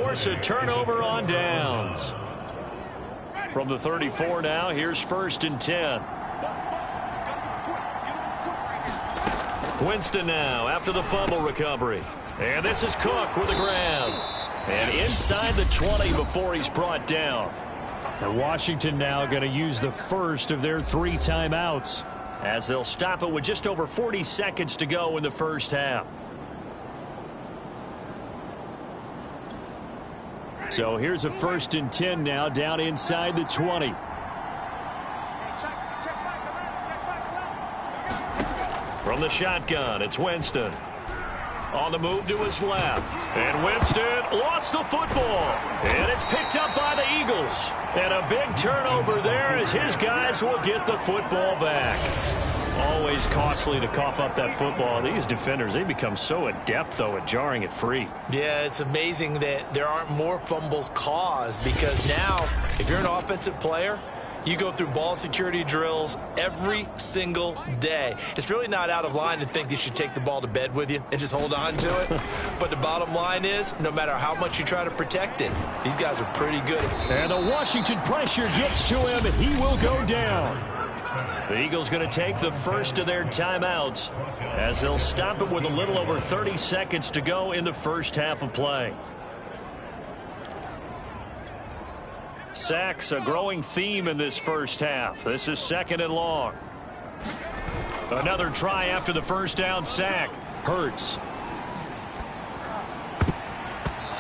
force a turnover on downs. From the 34 now, here's 1st and 10. Winston now after the fumble recovery. And this is Cook with a grab. And inside the 20 before he's brought down. And Washington now going to use the first of their 3 timeouts, as they'll stop it with just over 40 seconds to go in the first half. So here's a 1st and 10 now down inside the 20. From the shotgun, it's Winston. On the move to his left. And Winston lost the football. And it's picked up by the Eagles. And a big turnover there as his guys will get the football back. Always costly to cough up that football. These defenders, they become so adept, though, at jarring it free. Yeah, it's amazing that there aren't more fumbles caused, because now, if you're an offensive player, you go through ball security drills every single day. It's really not out of line to think you should take the ball to bed with you and just hold on to it. But the bottom line is, no matter how much you try to protect it, these guys are pretty good. And the Washington pressure gets to him, and he will go down. The Eagles going to take the first of their timeouts as they'll stop it with a little over 30 seconds to go in the first half of play. Sacks, a growing theme in this first half. This is 2nd and long. Another try after the first down sack. Hurts.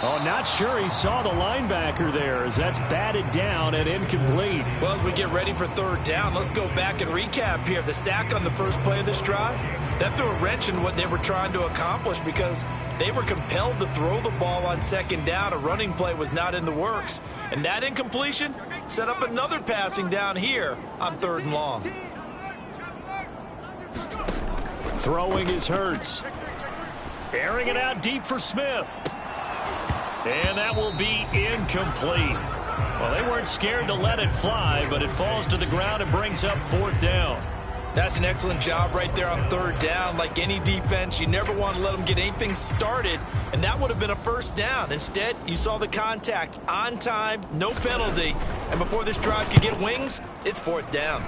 Oh, not sure he saw the linebacker there, as that's batted down and incomplete. Well, as we get ready for 3rd down, let's go back and recap here. The sack on the first play of this drive, that threw a wrench in what they were trying to accomplish, because they were compelled to throw the ball on 2nd down. A running play was not in the works. And that incompletion set up another passing down here on 3rd and long. Throwing is Hurts. Airing it out deep for Smith. And that will be incomplete. Well, they weren't scared to let it fly, but it falls to the ground and brings up 4th down. That's an excellent job right there on 3rd down. Like any defense, you never want to let them get anything started, and that would have been a 1st down. Instead, you saw the contact on time, no penalty, and before this drive could get wings, it's 4th down.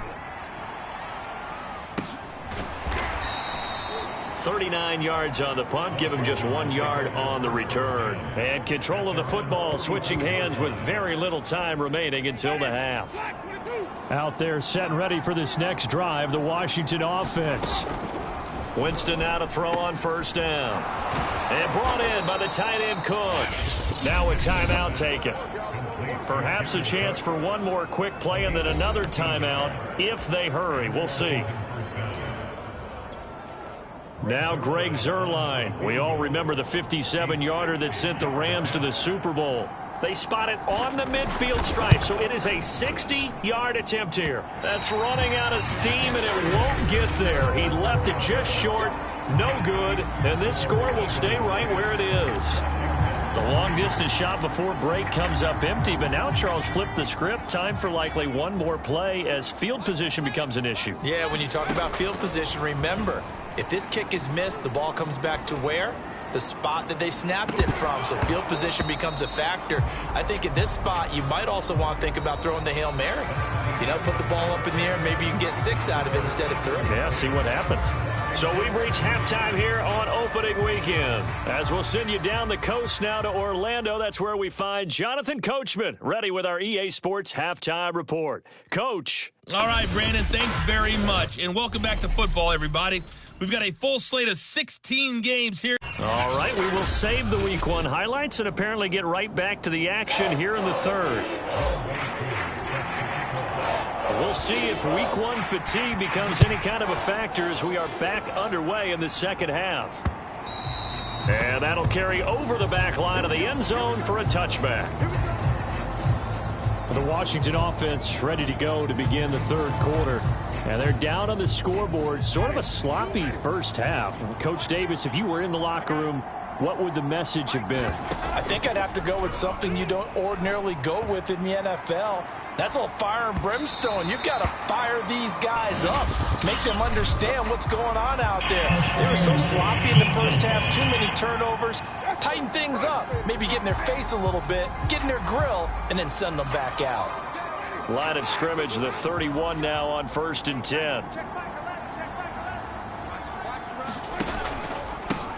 39 yards on the punt, give him just 1 yard on the return. And control of the football, switching hands with very little time remaining until the half. Out there set and ready for this next drive, the Washington offense. Winston now to throw on 1st down. And brought in by the tight end Cook. Now a timeout taken. Perhaps a chance for one more quick play and then another timeout if they hurry. We'll see. Now Greg Zuerlein. We all remember the 57-yarder that sent the Rams to the Super Bowl. They spot it on the midfield stripe, so it is a 60-yard attempt here. That's running out of steam, and it won't get there. He left it just short, no good, and this score will stay right where it is. The long-distance shot before break comes up empty, but now Charles flipped the script. Time for likely one more play as field position becomes an issue. Yeah, when you talk about field position, remember, if this kick is missed, the ball comes back to where? The spot that they snapped it from. So field position becomes a factor. I think at this spot, you might also want to think about throwing the Hail Mary. You know, put the ball up in the air, maybe you can get 6 out of it instead of 3. Yeah, see what happens. So we've reached halftime here on opening weekend. As we'll send you down the coast now to Orlando, that's where we find Jonathan Coachman, ready with our EA Sports Halftime Report. Coach. All right, Brandon, thanks very much. And welcome back to football, everybody. We've got a full slate of 16 games here. All right, we will save the Week 1 highlights and apparently get right back to the action here in the third. We'll see if Week 1 fatigue becomes any kind of a factor as we are back underway in the second half. And that'll carry over the back line of the end zone for a touchback. The Washington offense ready to go to begin the third quarter. And they're down on the scoreboard. Sort of a sloppy first half. Coach Davis, if you were in the locker room, what would the message have been? I think I'd have to go with something you don't ordinarily go with in the NFL. That's a little fire and brimstone. You've got to fire these guys up. Make them understand what's going on out there. They were so sloppy in the first half. Too many turnovers. Tighten things up. Maybe get in their face a little bit. Get in their grill. And then send them back out. Line of scrimmage, the 31 now on 1st and 10.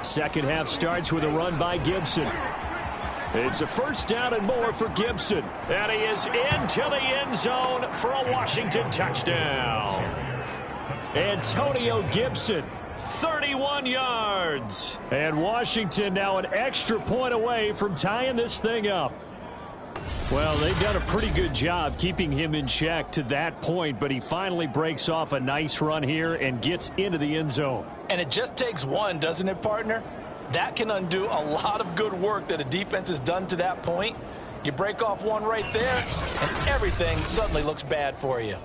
Second half starts with a run by Gibson. It's a first down and more for Gibson. And he is into the end zone for a Washington touchdown. Antonio Gibson, 31 yards. And Washington now an extra point away from tying this thing up. Well, they've done a pretty good job keeping him in check to that point, but he finally breaks off a nice run here and gets into the end zone. And it just takes one, doesn't it, partner? That can undo a lot of good work that a defense has done to that point. You break off one right there, and everything suddenly looks bad for you.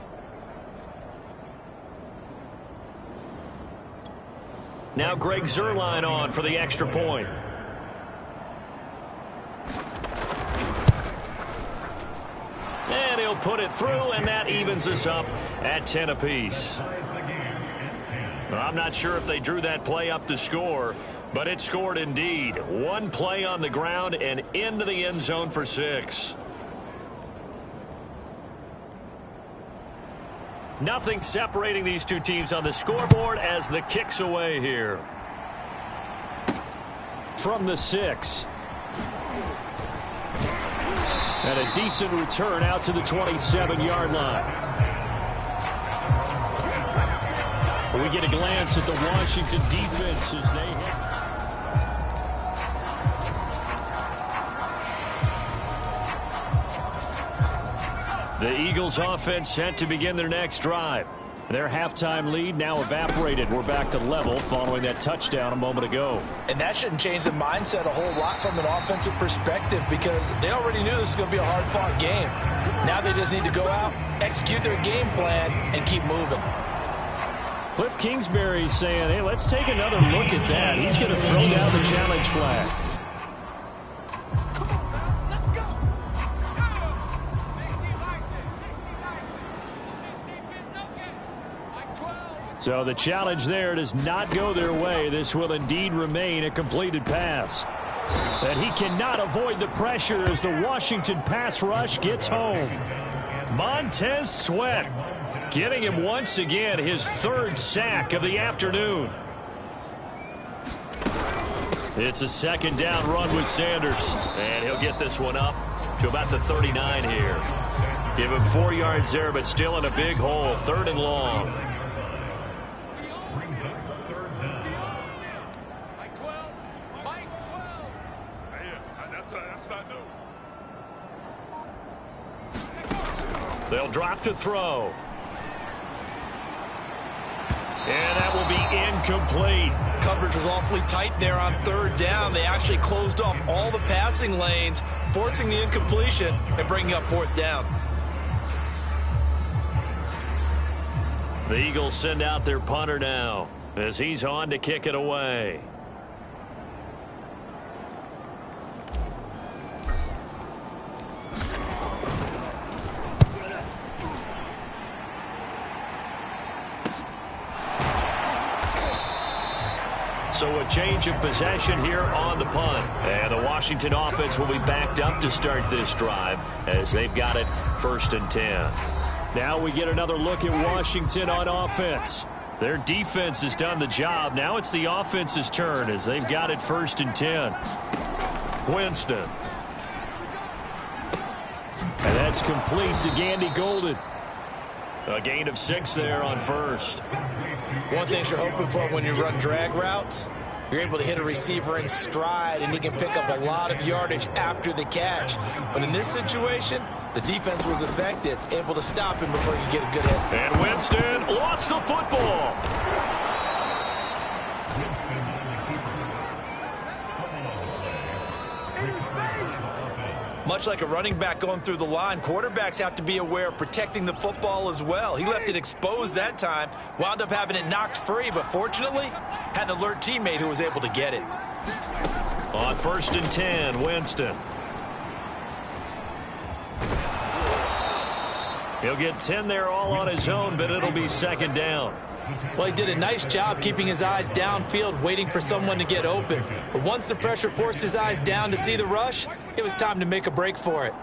Now Greg Zuerlein on for the extra point. And he'll put it through, and that evens us up at 10 apiece. Well, I'm not sure if they drew that play up to score, but it scored indeed. One play on the ground and into the end zone for 6. Nothing separating these two teams on the scoreboard as the kick's away here. From the 6. And a decent return out to the 27-yard line. We get a glance at the Washington defense as they hit. The Eagles offense set to begin their next drive. Their halftime lead now evaporated. We're back to level following that touchdown a moment ago. And that shouldn't change the mindset a whole lot from an offensive perspective because they already knew this was going to be a hard-fought game. Now they just need to go out, execute their game plan, and keep moving. Cliff Kingsbury saying, hey, let's take another look at that. He's going to throw down the challenge flag. So the challenge there does not go their way. This will indeed remain a completed pass. And he cannot avoid the pressure as the Washington pass rush gets home. Montez Sweat getting him once again his 3rd sack of the afternoon. It's a 2nd down run with Sanders. And he'll get this one up to about the 39 here. Give him 4 yards there, but still in a big hole. 3rd and long. They'll drop to throw. And that will be incomplete. Coverage was awfully tight there on 3rd down. They actually closed off all the passing lanes, forcing the incompletion and bringing up 4th down. The Eagles send out their punter now as he's on to kick it away. So a change of possession here on the punt. And the Washington offense will be backed up to start this drive as they've got it 1st and 10. Now we get another look at Washington on offense. Their defense has done the job. Now it's the offense's turn as they've got it 1st and 10. Winston. And that's complete to Gandy Golden. A gain of 6 there on 1st. One thing you're hoping for when you run drag routes, you're able to hit a receiver in stride, and he can pick up a lot of yardage after the catch. But in this situation, the defense was effective, able to stop him before he could get a good hit. And Winston lost the football. Much like a running back going through the line, quarterbacks have to be aware of protecting the football as well. He left it exposed that time, wound up having it knocked free, but fortunately, had an alert teammate who was able to get it. On 1st and 10, Winston. He'll get 10 there all on his own, but it'll be 2nd down. Well, he did a nice job keeping his eyes downfield, waiting for someone to get open. But once the pressure forced his eyes down to see the rush, it was time to make a break for it.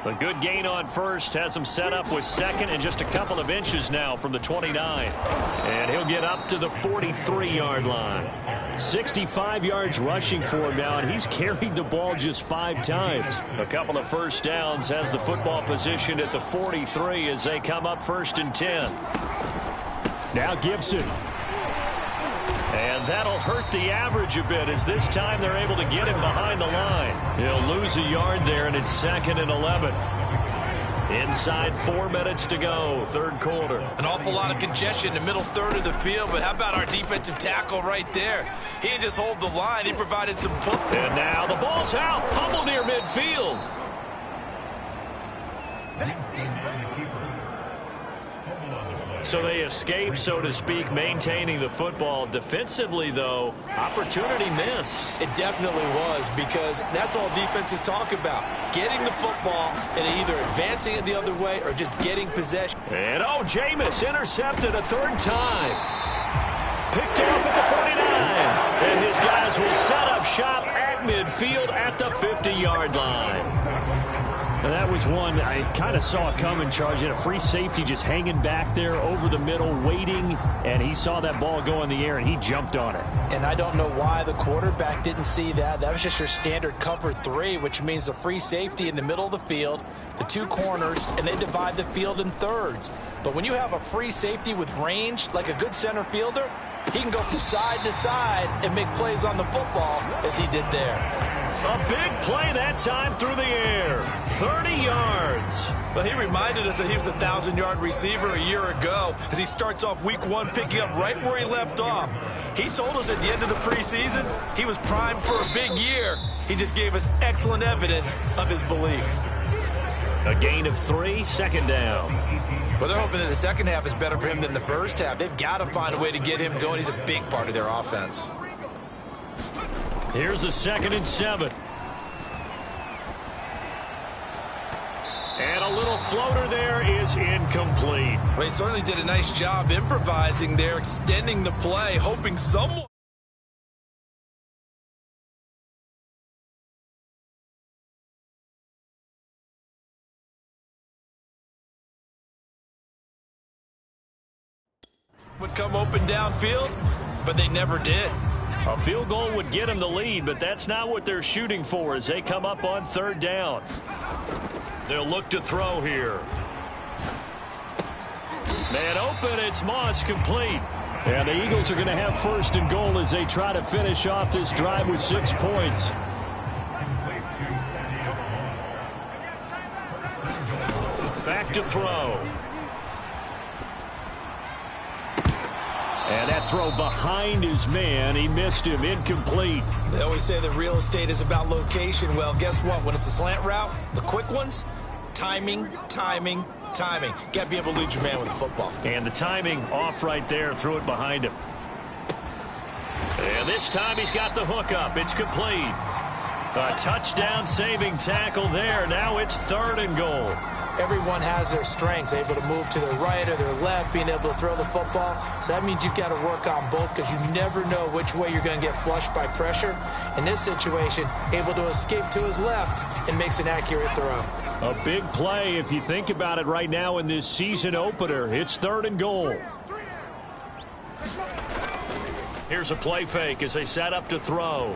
A good gain on 1st has him set up with 2nd and just a couple of inches now from the 29. And he'll get up to the 43-yard line. 65 yards rushing for him now, and he's carried the ball just 5 times. A couple of 1st downs, has the football position at the 43 as they come up 1st and 10. Now Gibson. And that'll hurt the average a bit as this time they're able to get him behind the line. He'll lose a yard there, and it's 2nd and 11. Inside 4 minutes to go, 3rd quarter. An awful lot of congestion in the middle third of the field, but how about our defensive tackle right there? He didn't just hold the line, he provided some pull. And now the ball's out, fumble near midfield. So they escape, so to speak, maintaining the football. Defensively, though, opportunity miss. It definitely was, because that's all defenses talk about. Getting the football and either advancing it the other way or just getting possession. And, Jameis intercepted a 3rd time. Picked off at the 49. And his guys will set up shop at midfield at the 50-yard line. And that was one I kind of saw coming, Charge. He had a free safety just hanging back there over the middle, waiting, and he saw that ball go in the air, and he jumped on it. And I don't know why the quarterback didn't see that. That was just your standard cover 3, which means the free safety in the middle of the field, the 2 corners, and they divide the field in thirds. But when you have a free safety with range, like a good center fielder, he can go from side to side and make plays on the football as he did there. A big play that time through the air. 30 yards. Well, he reminded us that he was a 1,000-yard receiver a year ago as he starts off week 1 picking up right where he left off. He told us at the end of the preseason he was primed for a big year. He just gave us excellent evidence of his belief. A gain of 3, 2nd down. Well, they're hoping that the second half is better for him than the first half. They've got to find a way to get him going. He's a big part of their offense. Here's a 2nd and 7. And a little floater there is incomplete. Well, he certainly did a nice job improvising there, extending the play, hoping someone... would come open downfield, but they never did. A field goal would get them the lead, but that's not what they're shooting for as they come up on 3rd down. They'll look to throw here. Man open, it's Moss, complete. And the Eagles are going to have 1st and goal as they try to finish off this drive with 6 points. Back to throw. And that throw behind his man. He missed him. Incomplete. They always say that real estate is about location. Well, guess what? When it's a slant route, the quick ones, timing, timing, timing. Got to be able to lead your man with the football. And the timing off right there. Threw it behind him. And this time he's got the hook up. It's complete. A touchdown saving tackle there. Now it's 3rd and goal. Everyone has their strengths, able to move to their right or their left, being able to throw the football. So that means you've got to work on both because you never know which way you're going to get flushed by pressure. In this situation, able to escape to his left and makes an accurate throw. A big play if you think about it right now in this season opener. It's 3rd and goal. Here's a play fake as they set up to throw.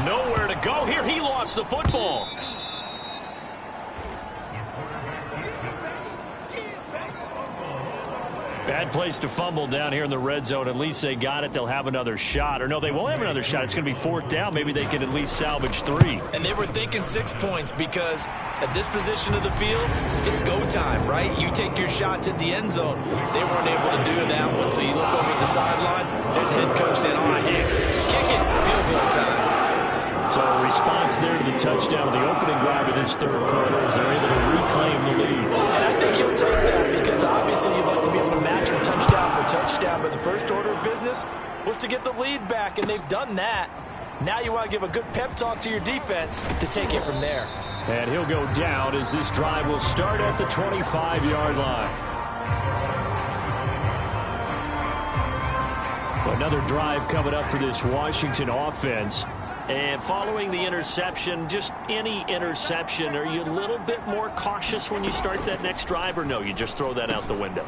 Nowhere to go here. He lost the football. Bad place to fumble down here in the red zone. At least they got it. They'll have another shot. Or no, they won't have another shot. It's going to be 4th down. Maybe they can at least salvage 3. And they were thinking 6 points because at this position of the field, it's go time, right? You take your shots at the end zone. They weren't able to do that one. So you look over at the sideline. There's head coach saying, hey, kick it. Field goal time. So a response there to the touchdown of the opening drive of this third quarter as they're able to reclaim the lead. And I think you'll take that because obviously you'd like to be able to match them touchdown for touchdown, but the first order of business was to get the lead back, and they've done that. Now you want to give a good pep talk to your defense to take it from there. And he'll go down as this drive will start at the 25-yard line. Another drive coming up for this Washington offense. And following the interception, just any interception, are you a little bit more cautious when you start that next drive, or no, you just throw that out the window?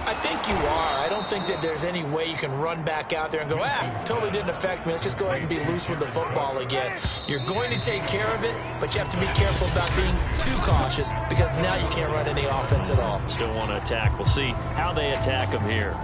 I think you are. I don't think that there's any way you can run back out there and go, totally didn't affect me. Let's just go ahead and be loose with the football again. You're going to take care of it, but you have to be careful about being too cautious because now you can't run any offense at all. Still want to attack. We'll see how they attack them here.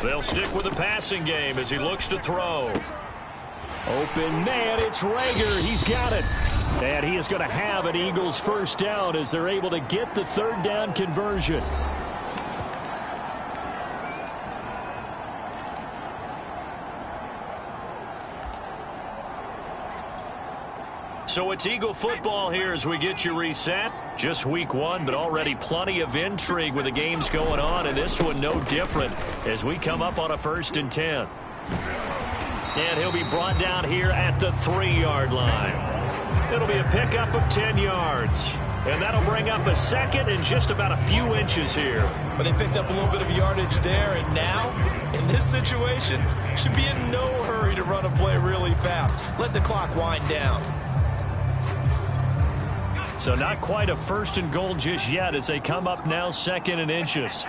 They'll stick with the passing game as he looks to throw. Open man, it's Reagor. He's got it. And he is going to have an Eagles first down as they're able to get the third down conversion. So it's Eagle football here as we get you reset. Just week one, but already plenty of intrigue with the games going on, and this one no different as we come up on a 1st and 10. And he'll be brought down here at the 3-yard line. It'll be a pickup of 10 yards. And that'll bring up a second and just about a few inches here. But they picked up a little bit of yardage there, and now, in this situation, should be in no hurry to run a play really fast. Let the clock wind down. So not quite a 1st and goal just yet as they come up now 2nd and inches.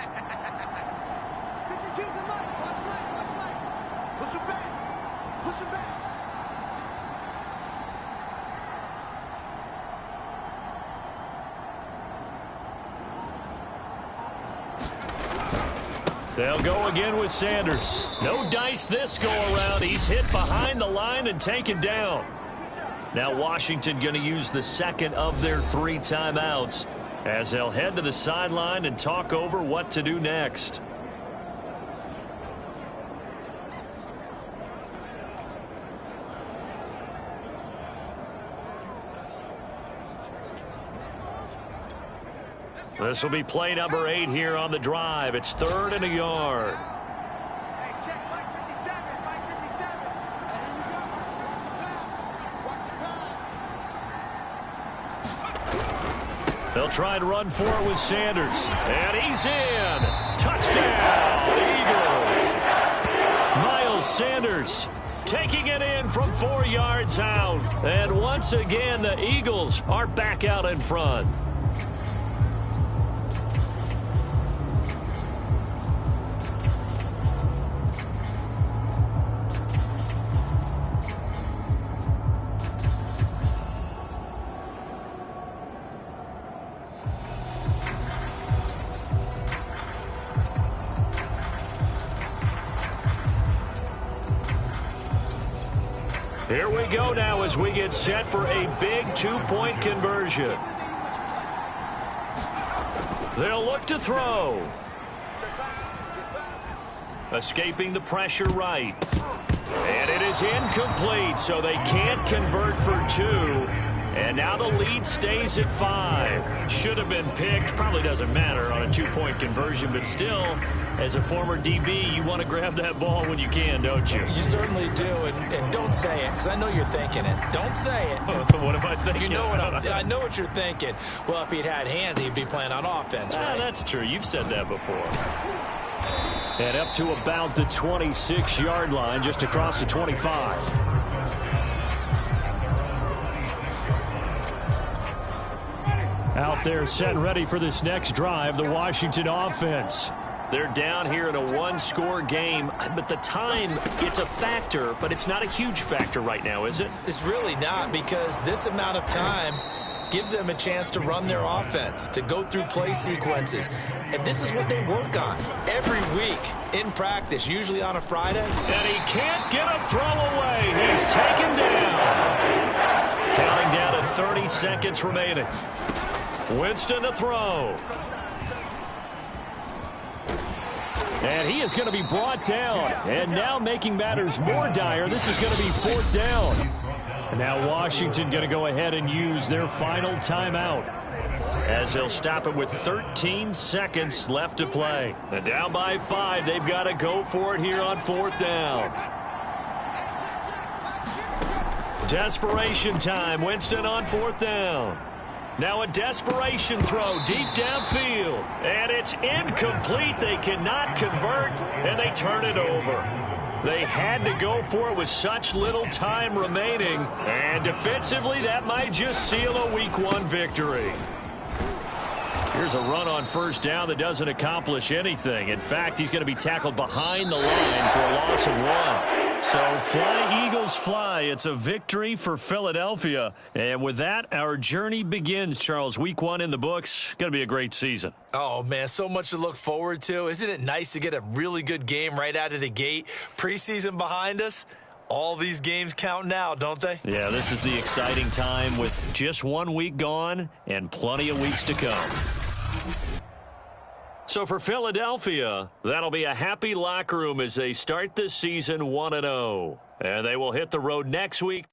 They'll go again with Sanders. No dice this go around. He's hit behind the line and taken down. Now Washington going to use the second of their 3 timeouts as they'll head to the sideline and talk over what to do next. This will be play number 8 here on the drive. It's 3rd and a yard. They'll try and run for it with Sanders. And he's in. Touchdown, Eagles. Miles Sanders taking it in from 4 yards out. And once again, the Eagles are back out in front. Here we go now as we get set for a big 2-point conversion. They'll look to throw. Escaping the pressure right. And it is incomplete, so they can't convert for 2. And now the lead stays at 5. Should have been picked. Probably doesn't matter on a 2-point conversion, but still, as a former DB, you want to grab that ball when you can, don't you? You certainly do, and don't say it, because I know you're thinking it. Don't say it. What am I thinking? You know what I know what you're thinking. Well, if he'd had hands, he'd be playing on offense, right? That's true. You've said that before. And up to about the 26-yard line, just across the 25. Out there set and ready for this next drive, the Washington offense. They're down here in a one-score game, but the time, it's a factor, but it's not a huge factor right now, is it? It's really not, because this amount of time gives them a chance to run their offense, to go through play sequences. And this is what they work on every week in practice, usually on a Friday. And he can't get a throw away. He's taken down. Counting down to 30 seconds remaining. Winston to throw. And he is going to be brought down. And now making matters more dire, this is going to be 4th down. And now Washington going to go ahead and use their final timeout, as they'll stop it with 13 seconds left to play. And down by 5, they've got to go for it here on 4th down. Desperation time. Winston on 4th down. Now a desperation throw deep downfield. And it's incomplete. They cannot convert, and they turn it over. They had to go for it with such little time remaining. And defensively, that might just seal a Week 1 victory. Here's a run on 1st down that doesn't accomplish anything. In fact, he's going to be tackled behind the line for a loss of 1. So fly, Eagles, fly. It's a victory for Philadelphia. And with that, our journey begins, Charles. Week 1 in the books. Going to be a great season. Oh, man, so much to look forward to. Isn't it nice to get a really good game right out of the gate? Preseason behind us. All these games count now, don't they? Yeah, this is the exciting time with just 1 week gone and plenty of weeks to come. So for Philadelphia, that'll be a happy locker room as they start this season 1-0. And they will hit the road next week.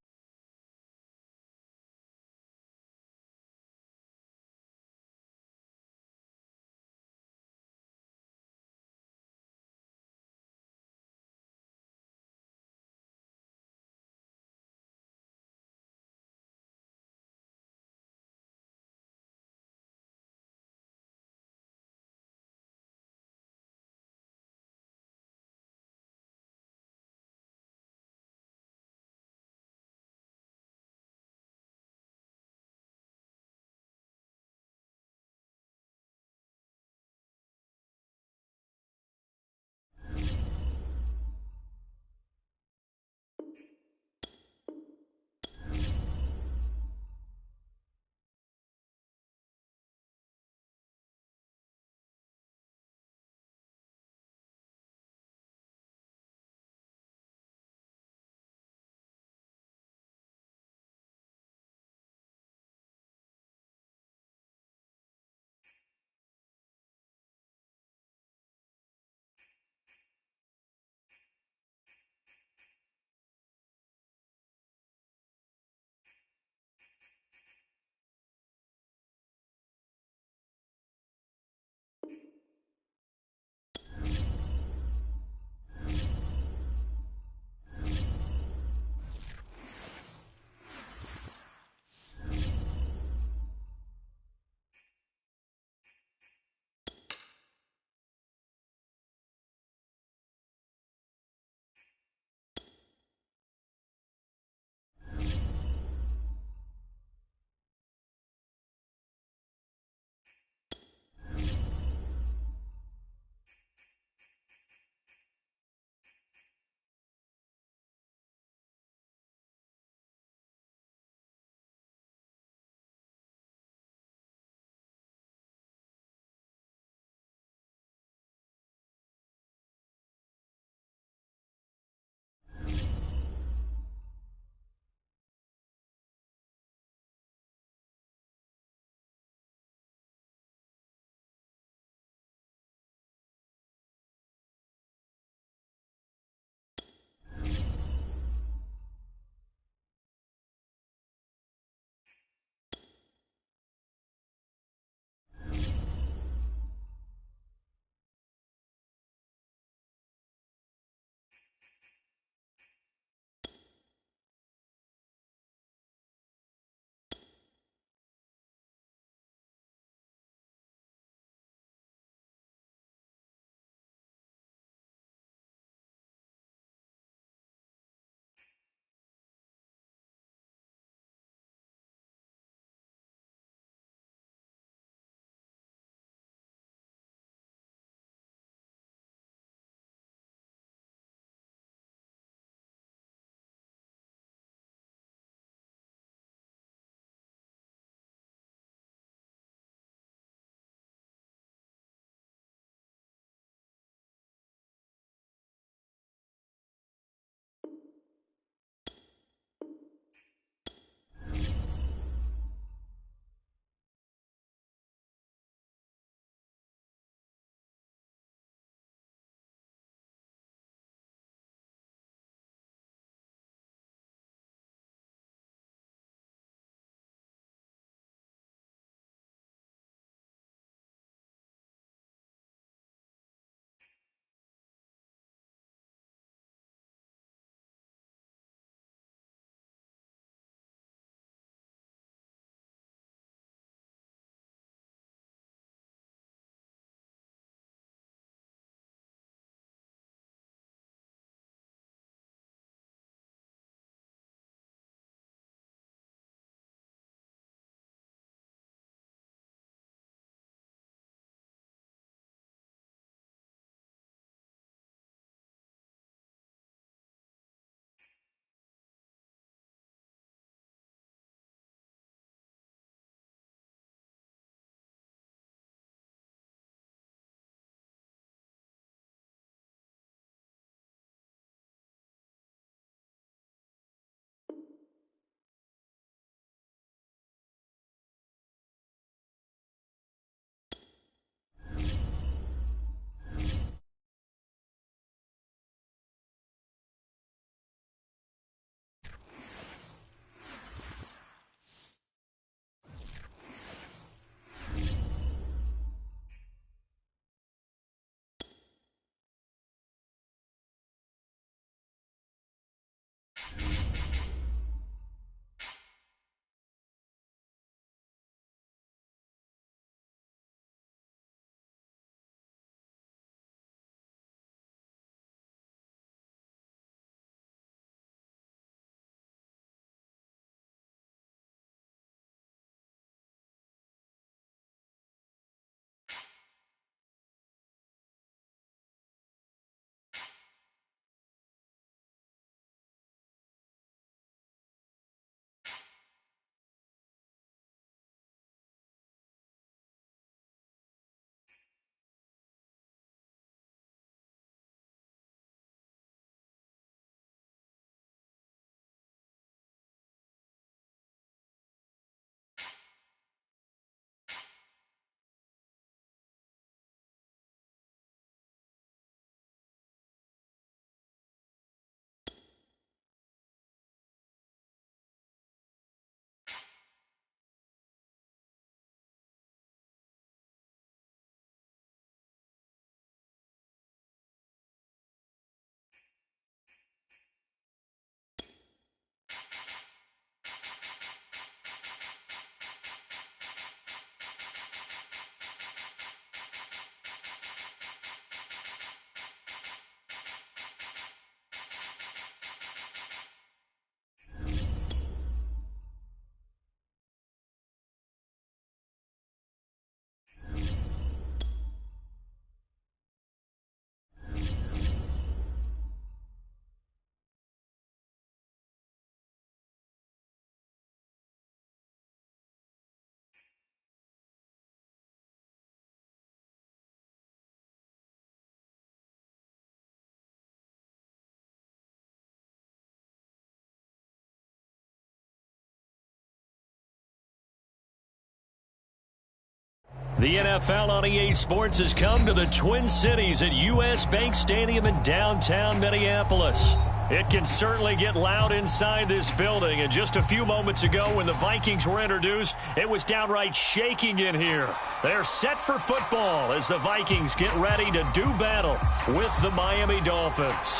The NFL on EA Sports has come to the Twin Cities at U.S. Bank Stadium in downtown Minneapolis. It can certainly get loud inside this building, and just a few moments ago when the Vikings were introduced, it was downright shaking in here. They're set for football as the Vikings get ready to do battle with the Miami Dolphins.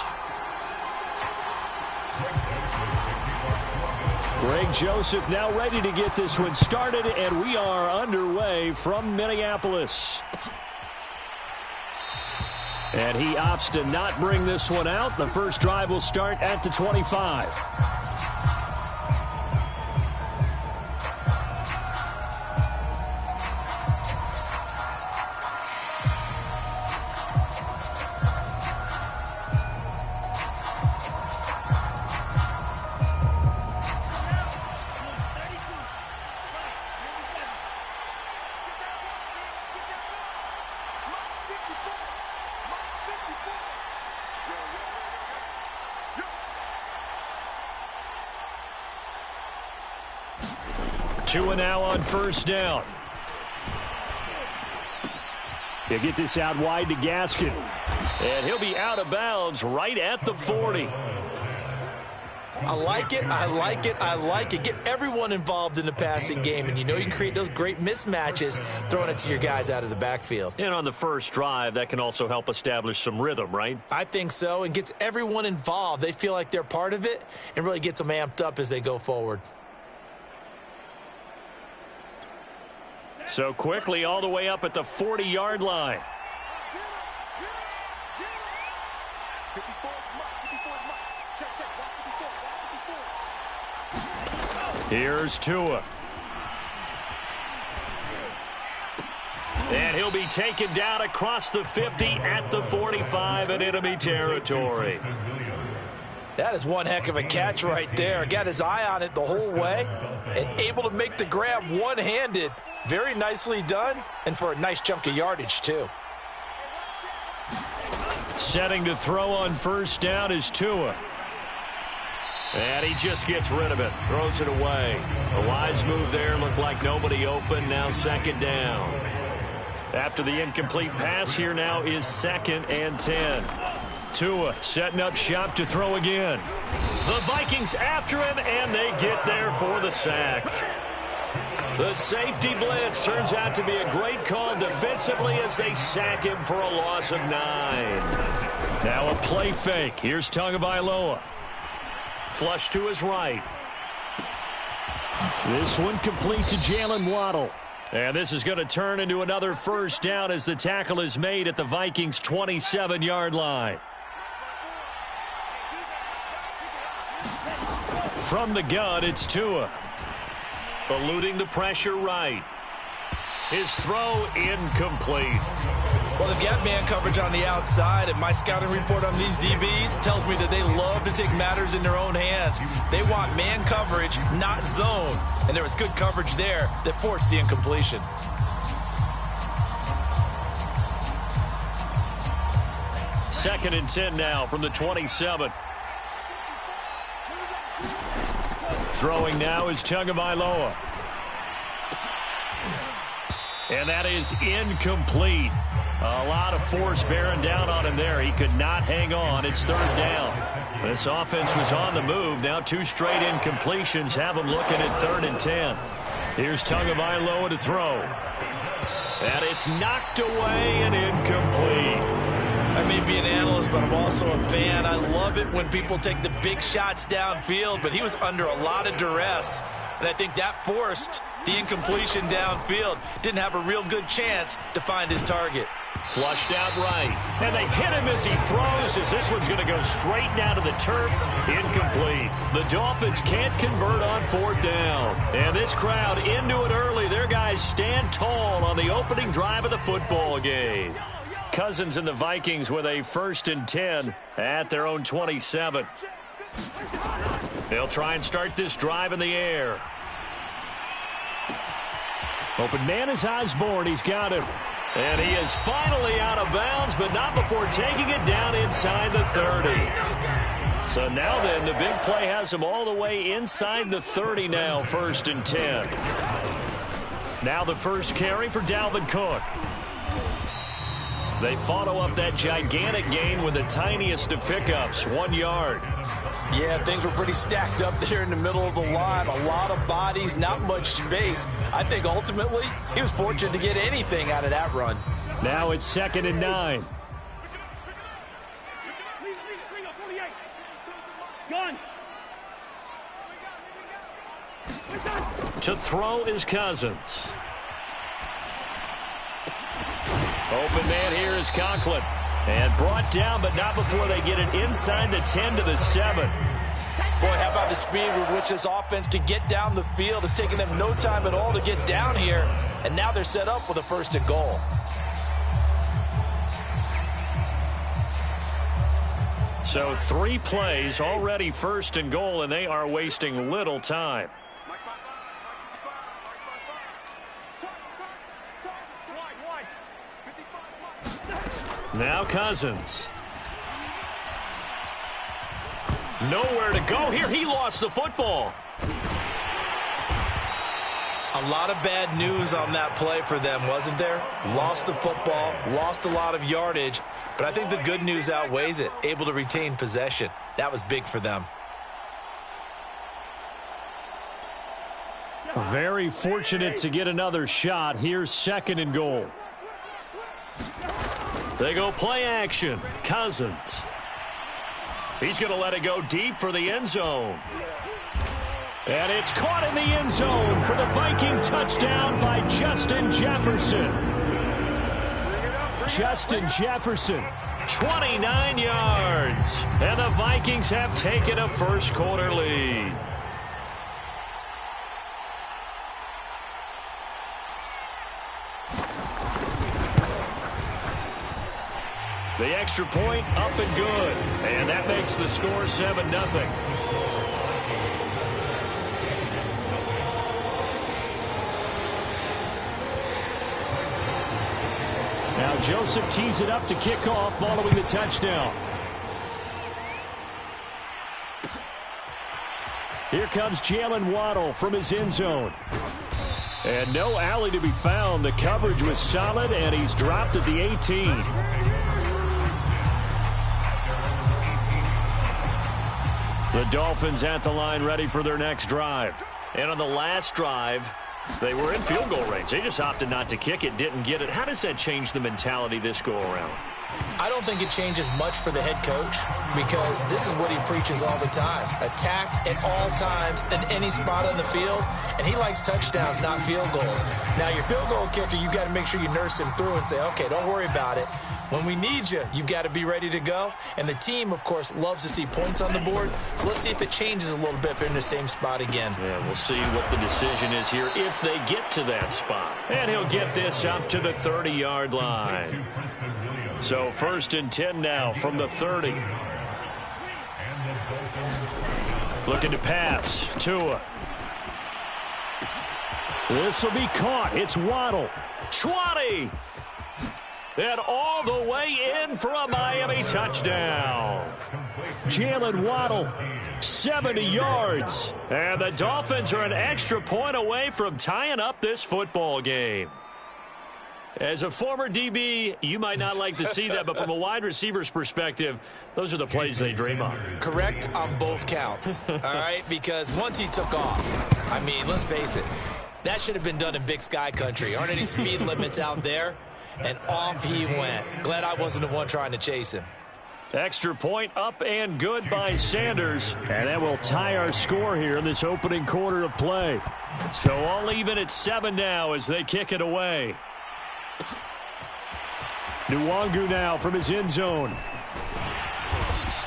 Greg Joseph now ready to get this one started, and we are underway from Minneapolis. And he opts to not bring this one out. The first drive will start at the 25. Tua now on first down. He'll get this out wide to Gaskin. And he'll be out of bounds right at the 40. I like it, I like it, I like it. Get everyone involved in the passing game, and you know you can create those great mismatches throwing it to your guys out of the backfield. And on the first drive, that can also help establish some rhythm, right? I think so, and gets everyone involved. They feel like they're part of it and really gets them amped up as they go forward. So quickly all the way up at the 40-yard line. Here's Tua. And he'll be taken down across the 50 at the 45 in enemy territory. That is one heck of a catch right there. Got his eye on it the whole way and able to make the grab one-handed. Very nicely done, and for a nice chunk of yardage, too. Setting to throw on first down is Tua. And he just gets rid of it, throws it away. A wise move there, looked like nobody open, now second down. After the incomplete pass, here now is 2nd and 10. Tua setting up shop to throw again. The Vikings after him, and they get there for the sack. The safety blitz turns out to be a great call defensively as they sack him for a loss of 9. Now a play fake. Here's Tagovailoa. Flush to his right. This one complete to Jalen Waddle. And this is going to turn into another first down as the tackle is made at the Vikings' 27-yard line. From the gun, it's Tua. Eluding the pressure right. His throw incomplete. Well, they've got man coverage on the outside, and my scouting report on these DBs tells me that they love to take matters in their own hands. They want man coverage, not zone. And there was good coverage there that forced the incompletion. Second and 10 now from the 27. Throwing now is Tagovailoa. And that is incomplete. A lot of force bearing down on him there. He could not hang on. It's third down. This offense was on the move. Now 2 straight incompletions have them looking at 3rd and 10. Here's Tagovailoa to throw. And it's knocked away and incomplete. I may be an analyst, but I'm also a fan. I love it when people take the big shots downfield, but he was under a lot of duress, and I think that forced the incompletion downfield. Didn't have a real good chance to find his target. Flushed out right, and they hit him as he throws, as this one's going to go straight down to the turf. Incomplete. The Dolphins can't convert on 4th down, and this crowd into it early. Their guys stand tall on the opening drive of the football game. Cousins and the Vikings with a 1st and 10 at their own 27. They'll try and start this drive in the air. Open man is Osborne. He's got him. And he is finally out of bounds, but not before taking it down inside the 30. So now then, the big play has him all the way inside the 30 now, 1st and 10. Now the first carry for Dalvin Cook. They follow up that gigantic gain with the tiniest of pickups, 1 yard. Yeah, things were pretty stacked up there in the middle of the line. A lot of bodies, not much space. I think ultimately he was fortunate to get anything out of that run. Now it's 2nd and 9. To throw is Cousins. Open man here is Conklin. And brought down, but not before they get it inside the 10 to the 7. Boy, how about the speed with which this offense can get down the field? It's taken them no time at all to get down here. And now they're set up with a 1st and goal. So 3 plays, already 1st and goal, and they are wasting little time. Now Cousins. Nowhere to go here. He lost the football. A lot of bad news on that play for them, wasn't there? Lost the football, lost a lot of yardage, but I think the good news outweighs it. Able to retain possession. That was big for them. Very fortunate to get another shot. Here's 2nd and goal. They go play action. Cousins. He's going to let it go deep for the end zone. And it's caught in the end zone for the Viking touchdown by Justin Jefferson. Justin Jefferson, 29 yards. And the Vikings have taken a first-quarter lead. The extra point up and good. And that makes the score 7-0. Now Joseph tees it up to kick off following the touchdown. Here comes Jalen Waddle from his end zone. And no alley to be found. The coverage was solid, and he's dropped at the 18. The Dolphins at the line ready for their next drive. And on the last drive, they were in field goal range. They just opted not to kick it, didn't get it. How does that change the mentality this go around? I don't think it changes much for the head coach because this is what he preaches all the time. Attack at all times in any spot on the field, and he likes touchdowns, not field goals. Now, your field goal kicker, you've got to make sure you nurse him through and say, okay, don't worry about it. When we need you, you've got to be ready to go. And the team, of course, loves to see points on the board. So let's see if it changes a little bit if they're in the same spot again. Yeah, we'll see what the decision is here if they get to that spot. And he'll get this up to the 30-yard line. So 1st and 10 now from the 30. Looking to pass. Tua. This will be caught. It's Waddle. 20. And all the way in for a Miami touchdown. Jalen Waddle, 70 yards. And the Dolphins are an extra point away from tying up this football game. As a former DB, you might not like to see that, but from a wide receiver's perspective, those are the plays they dream of. Correct on both counts, all right? Because once he took off, I mean, let's face it, that should have been done in Big Sky country. Aren't any speed limits out there? And off he went. Glad I wasn't the one trying to chase him. Extra point up and good by Sanders. And that will tie our score here in this opening quarter of play. So all even at 7 now as they kick it away. Nwangu now from his end zone.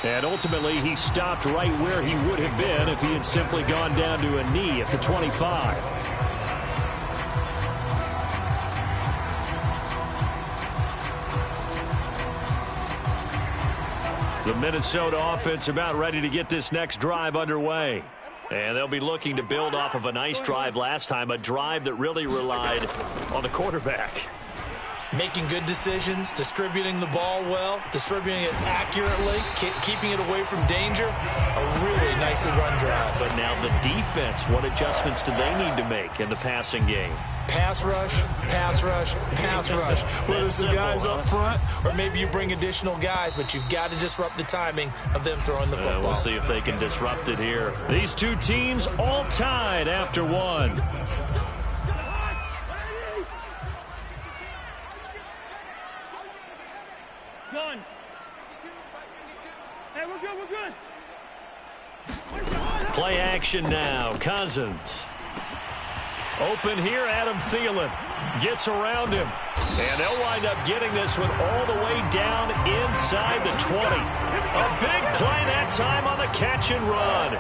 And ultimately he stopped right where he would have been if he had simply gone down to a knee at the 25. The Minnesota offense about ready to get this next drive underway. And they'll be looking to build off of a nice drive last time, a drive that really relied on the quarterback. Making good decisions, distributing the ball well, distributing it accurately, keeping it away from danger. A really nice nicely run drive. But now the defense, what adjustments do they need to make in the passing game? Pass rush, pass rush, pass rush. Whether it's the guys up front or maybe you bring additional guys, but you've got to disrupt the timing of them throwing the football. We'll see if they can disrupt it here. These two teams all tied after one. Done. Hey, we're good, we're good. Play action now. Cousins. Open here, Adam Thielen gets around him. And they'll wind up getting this one all the way down inside the 20. A big play that time on the catch and run.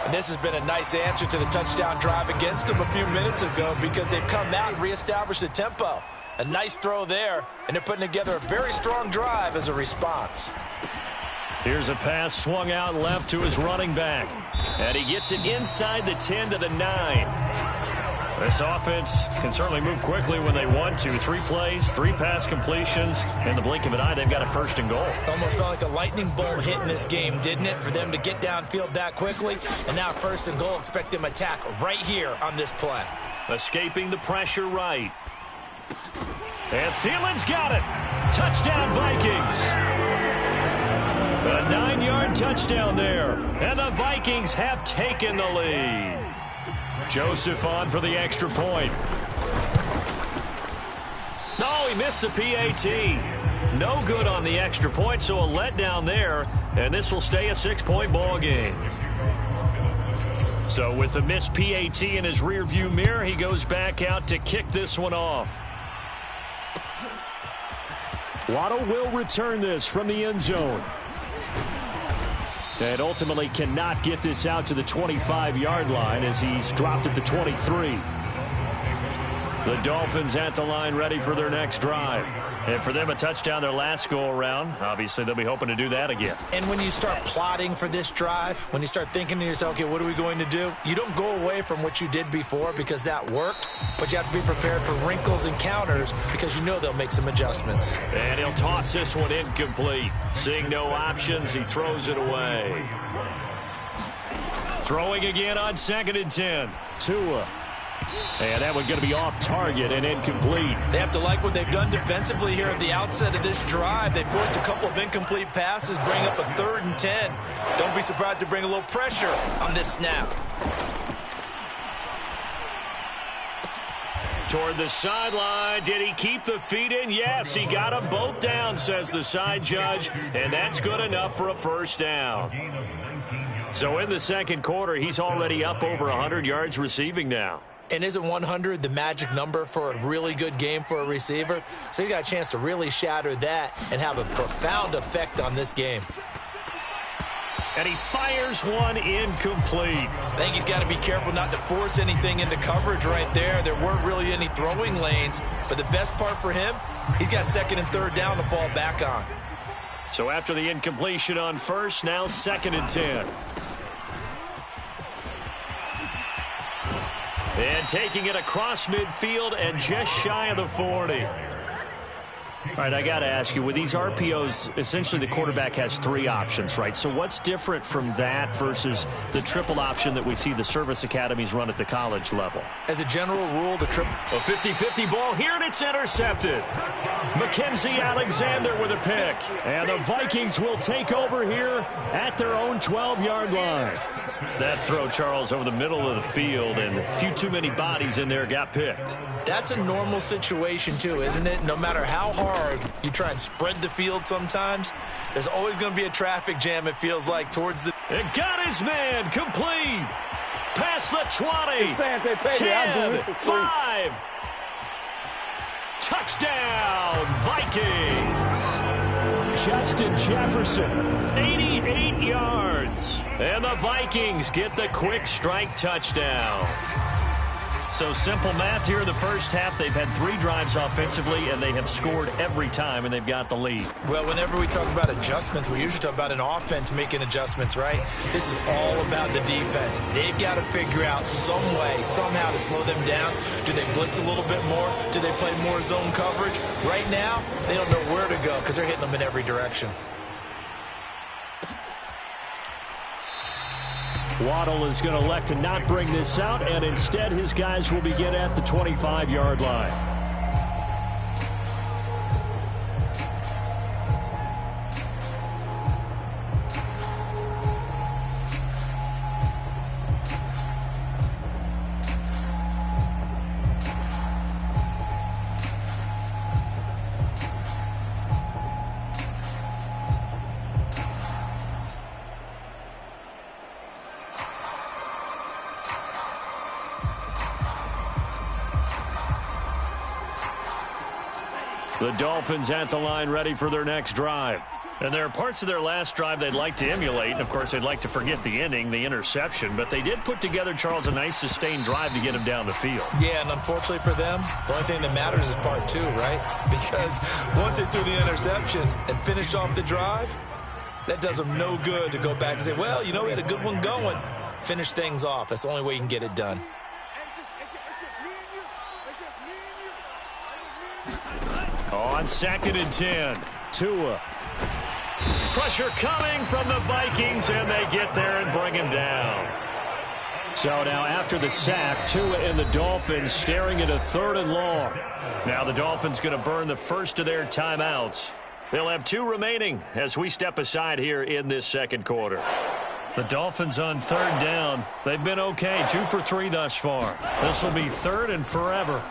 And this has been a nice answer to the touchdown drive against them a few minutes ago because they've come out and reestablished the tempo. A nice throw there, and they're putting together a very strong drive as a response. Here's a pass swung out left to his running back. And he gets it inside the 10 to the 9. This offense can certainly move quickly when they want to. 3 plays, 3 pass completions. In the blink of an eye, they've got a first and goal. Almost felt like a lightning bolt hit in this game, didn't it? For them to get downfield that quickly. And now first and goal, expect them to attack right here on this play. Escaping the pressure right. And Thielen's got it. Touchdown, Vikings. A 9-yard touchdown there. And the Vikings have taken the lead. Joseph on for the extra point. No, he missed the PAT. No good on the extra point, so a letdown there. And this will stay a 6-point ball game. So with the missed PAT in his rearview mirror, he goes back out to kick this one off. Waddle will return this from the end zone. And ultimately cannot get this out to the 25-yard line as he's dropped at the 23. The Dolphins at the line ready for their next drive. And for them, a touchdown their last go-around. Obviously, they'll be hoping to do that again. And when you start plotting for this drive, when you start thinking to yourself, okay, what are we going to do? You don't go away from what you did before because that worked, but you have to be prepared for wrinkles and counters because you know they'll make some adjustments. And he'll toss this one incomplete. Seeing no options, he throws it away. Throwing again on 2nd and 10. Tua. And that one's going to be off target and incomplete. They have to like what they've done defensively here at the outset of this drive. They forced a couple of incomplete passes, bring up a 3rd and 10. Don't be surprised to bring a little pressure on this snap. Toward the sideline. Did he keep the feet in? Yes, he got them both down, says the side judge. And that's good enough for a first down. So in the second quarter, he's already up over 100 yards receiving now. And isn't 100 the magic number for a really good game for a receiver? So he got a chance to really shatter that and have a profound effect on this game. And he fires one incomplete. I think he's got to be careful not to force anything into coverage right there. There weren't really any throwing lanes. But the best part for him, he's got 2nd and 3rd down to fall back on. So after the incompletion on first, now 2nd and 10. And taking it across midfield and just shy of the 40. All right, I got to ask you, with these RPOs, essentially the quarterback has 3 options, right? So what's different from that versus the triple option that we see the service academies run at the college level? As a general rule, the triple... A 50-50 ball here, and it's intercepted. Mackenzie Alexander with a pick. And the Vikings will take over here at their own 12-yard line. That throw, Charles, over the middle of the field, and a few too many bodies in there got picked. That's a normal situation, too, isn't it? No matter how hard you try and spread the field sometimes, there's always going to be a traffic jam, it feels like, towards the... It got his man complete. Past the 20. 10, 5. Touchdown, Vikings. Justin Jefferson, 88 yards. And the Vikings get the quick strike touchdown. So simple math here in the first half. They've had 3 drives offensively, and they have scored every time, and they've got the lead. Well, whenever we talk about adjustments, we usually talk about an offense making adjustments, right? This is all about the defense. They've got to figure out some way, somehow to slow them down. Do they blitz a little bit more? Do they play more zone coverage? Right now, they don't know where to go because they're hitting them in every direction. Waddle is going to elect to not bring this out, and instead his guys will begin at the 25-yard line. The Dolphins at the line ready for their next drive. And there are parts of their last drive they'd like to emulate. Of course, they'd like to forget the ending, the interception. But they did put together, Charles, a nice sustained drive to get him down the field. Yeah, and unfortunately for them, the only thing that matters is part two, right? Because once they threw the interception and finished off the drive, that does them no good to go back and say, well, you know, we had a good one going. Finish things off. That's the only way you can get it done. On 2nd and 10, Tua. Pressure coming from the Vikings, and they get there and bring him down. So now after the sack, Tua and the Dolphins staring at a 3rd and long. Now the Dolphins going to burn the first of their timeouts. They'll have 2 remaining as we step aside here in this second quarter. The Dolphins on 3rd down. They've been okay, 2 for 3 thus far. This will be 3rd and forever.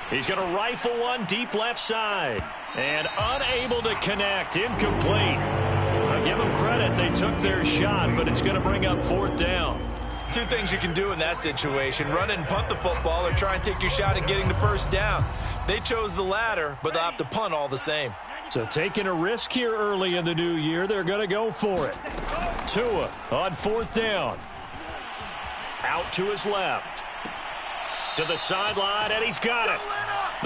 He's going to rifle one deep left side. And unable to connect. Incomplete. I'll give them credit. They took their shot, but it's going to bring up 4th down. 2 things you can do in that situation. Run and punt the football or try and take your shot at getting the first down. They chose the latter, but they'll have to punt all the same. So taking a risk here early in the new year, they're going to go for it. Tua on 4th down. Out to his left. To the sideline, and he's got it.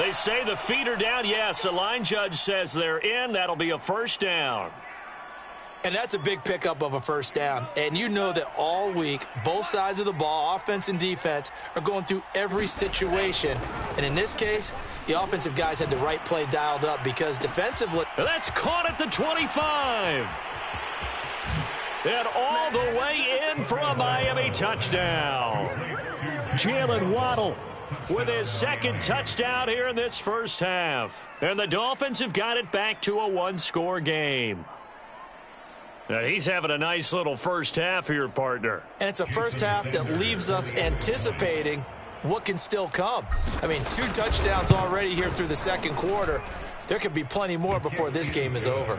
They say the feet are down. Yes, the line judge says they're in. That'll be a first down. And that's a big pickup of a first down. And you know that all week, both sides of the ball, offense and defense, are going through every situation. And in this case, the offensive guys had the right play dialed up because defensively... That's caught at the 25. And all the way in for a Miami touchdown. Jalen Waddle with his 2nd touchdown here in this first half. And the Dolphins have got it back to a 1-score game. Now he's having a nice little first half here, partner. And it's a first half that leaves us anticipating what can still come. I mean, 2 touchdowns already here through the second quarter. There could be plenty more before this game is over.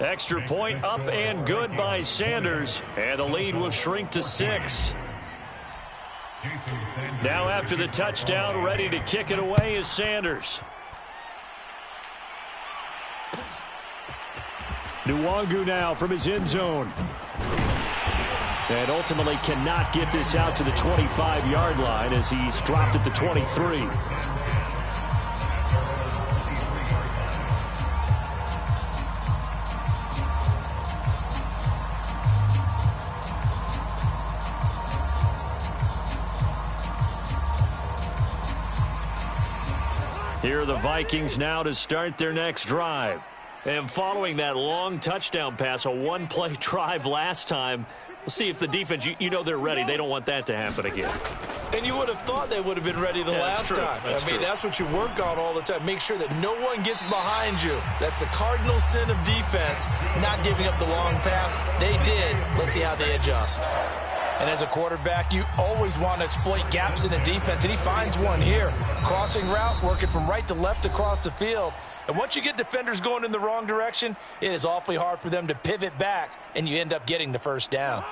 Extra point up and good by Sanders. And the lead will shrink to 6. Now after the touchdown, ready to kick it away is Sanders. Nwangu now from his end zone. And ultimately cannot get this out to the 25-yard line as he's dropped at the 23. Here are the Vikings now to start their next drive. And following that long touchdown pass, a 1-play drive last time, we'll see if the defense, you know they're ready. They don't want that to happen again. And you would have thought they would have been ready the last time. That's what you work on all the time. Make sure that no one gets behind you. That's the cardinal sin of defense, not giving up the long pass. They did. Let's see how they adjust. And as a quarterback, you always want to exploit gaps in the defense, and he finds one here. Crossing route, working from right to left across the field. And once you get defenders going in the wrong direction, it is awfully hard for them to pivot back, and you end up getting the first down.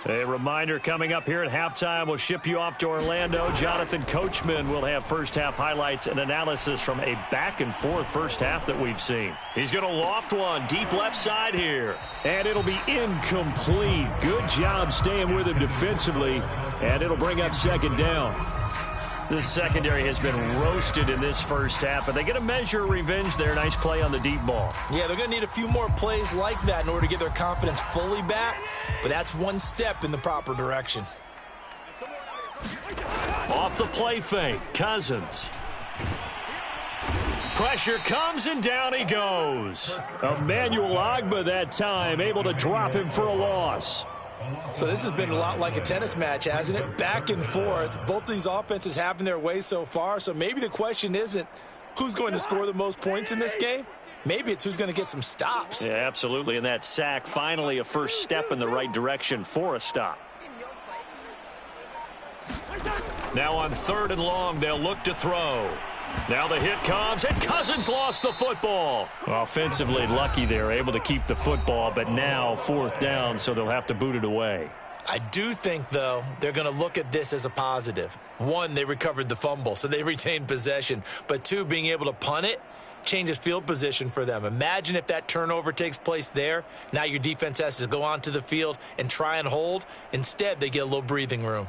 A reminder coming up here at halftime, we'll ship you off to Orlando. Jonathan Coachman will have first-half highlights and analysis from a back-and-forth first half that we've seen. He's going to loft one deep left side here. And it'll be incomplete. Good job staying with him defensively. And it'll bring up 2nd down. This secondary has been roasted in this first half, but they get a measure of revenge there. Nice play on the deep ball. Yeah, they're going to need a few more plays like that in order to get their confidence fully back, but that's one step in the proper direction. Off the play fake, Cousins. Pressure comes, and down he goes. Emmanuel Ogbah that time, able to drop him for a loss. So this has been a lot like a tennis match, hasn't it? Back and forth. Both of these offenses having their way so far, so maybe the question isn't who's going to score the most points in this game. Maybe it's who's going to get some stops. Yeah, absolutely, and that sack finally a first step in the right direction for a stop. Now on 3rd and long, they'll look to throw. Now the hit comes, and Cousins lost the football. Offensively lucky they're able to keep the football, but now 4th down, so they'll have to boot it away. I do think, though, they're going to look at this as a positive. 1, they recovered the fumble, so they retained possession. But 2, being able to punt it changes field position for them. Imagine if that turnover takes place there. Now your defense has to go onto the field and try and hold. Instead, they get a little breathing room.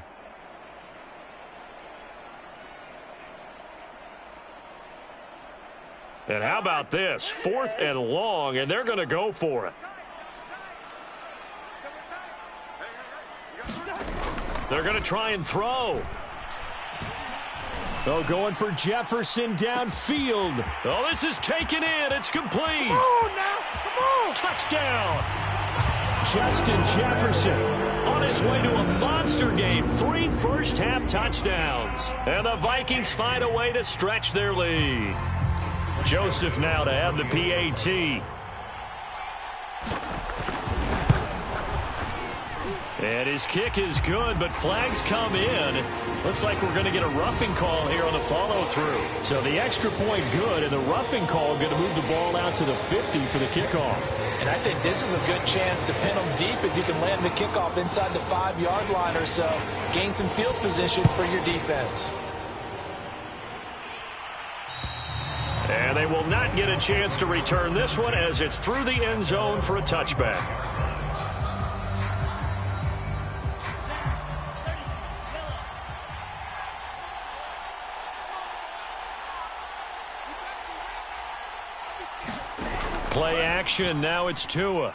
And how about this? 4th and long, and they're going to go for it. They're going to try and throw. Oh, going for Jefferson downfield. Oh, this is taken in. It's complete. Come on now. Come on. Touchdown. Justin Jefferson on his way to a monster game. 3 first-half touchdowns. And the Vikings find a way to stretch their lead. Joseph now to have the PAT. And his kick is good, but flags come in. Looks like we're going to get a roughing call here on the follow-through. So the extra point good, and the roughing call going to move the ball out to the 50 for the kickoff. And I think this is a good chance to pin them deep if you can land the kickoff inside the 5-yard line or so. Gain some field position for your defense. And they will not get a chance to return this one as it's through the end zone for a touchback. Play action. Now it's Tua.